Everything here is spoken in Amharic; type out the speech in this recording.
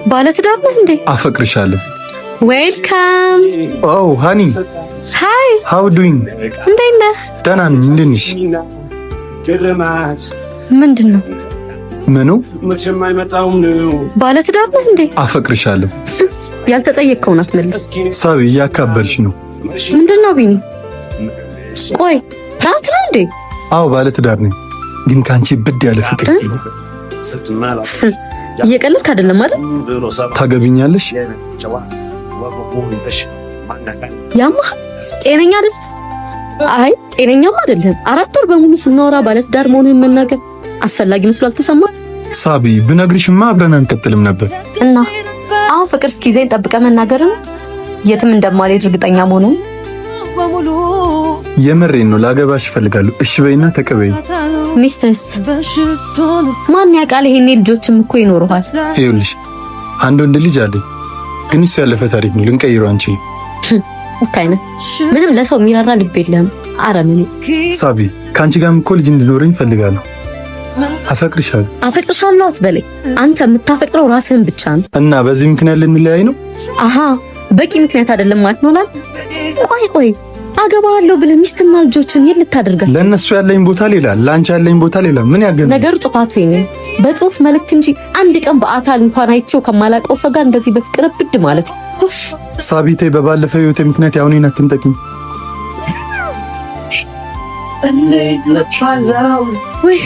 ባለትዳር ነህ እንዴ? አፈቅርሻለሁ። ዌልካም። ኦ ሃኒ ሃይ ሃው ዱይንግ? እንዴት ነህ? ደህና ነኝ። እንዴት ነሽ? ምንድን ነው? ምኑ? ባለትዳር ነህ እንዴ? አፈቅርሻለሁ። ያልተጠየቅከውን አትመልስ። ሳቢ እያካበልሽ ነው። ምንድን ነው ቢኒ? ቆይ ፕራንክ ነው እንዴ? አዎ ባለትዳር ነኝ፣ ግን ካንቺ ብድ ያለ ፍቅር ይዘኛል። እየቀለድክ አይደለም ማለት? ታገቢኛለሽ? ያማ ጤነኛ አይደል? አይ ጤነኛም አይደለም። 4 ወር በሙሉ ስናወራ ባለትዳር መሆንህን መናገር አስፈላጊ መስሎ አልተሰማም? ሳቢ ብነግርሽማ አብረን አንቀጥልም ነበር። እና አሁን ፍቅር እስኪይዘኝ ጠብቀህ መናገር ነው? የትም እንደማልሄድ እርግጠኛ መሆኑን። የምሬን ነው። ላገባሽ እፈልጋለሁ። እሺ በይና ተቀበይ። ሚስትስ ማን ያውቃል? ይሄኔ ልጆችም እኮ ይኖሩሃል። ይኸውልሽ አንድ ወንድ ልጅ አለኝ፣ ግን እሱ ያለፈ ታሪክ ነው። ልንቀይረው አንችልም። እካይነ ምንም ለሰው የሚራራ ልብ የለህም። አረምን ሳቢ ከአንቺ ጋርም እኮ ልጅ እንድኖረኝ እፈልጋለሁ። አፈቅርሻለሁ አትበለኝ። አንተ የምታፈቅረው ራስህን ብቻ ነው። እና በዚህ ምክንያት ልንለያይ ነው? አሃ በቂ ምክንያት አይደለም ማለት ነው። ቆይ አገባለሁ ብለህ ሚስትና ልጆችን የት ልታደርጋለህ? ለእነሱ ያለኝ ቦታ ሌላ፣ ለአንቺ ያለኝ ቦታ ሌላ። ምን ያገናኛል? ነገሩ ጥፋቱ የኔ በጽሁፍ መልእክት እንጂ አንድ ቀን በአካል እንኳን አይቼው ከማላውቀው ሰው ጋር እንደዚህ በፍቅር ብድ ማለት ነው። ሳቢቴ በባለፈው ህይወቴ ምክንያት ያው እኔን አትንጠቂኝ። ወይ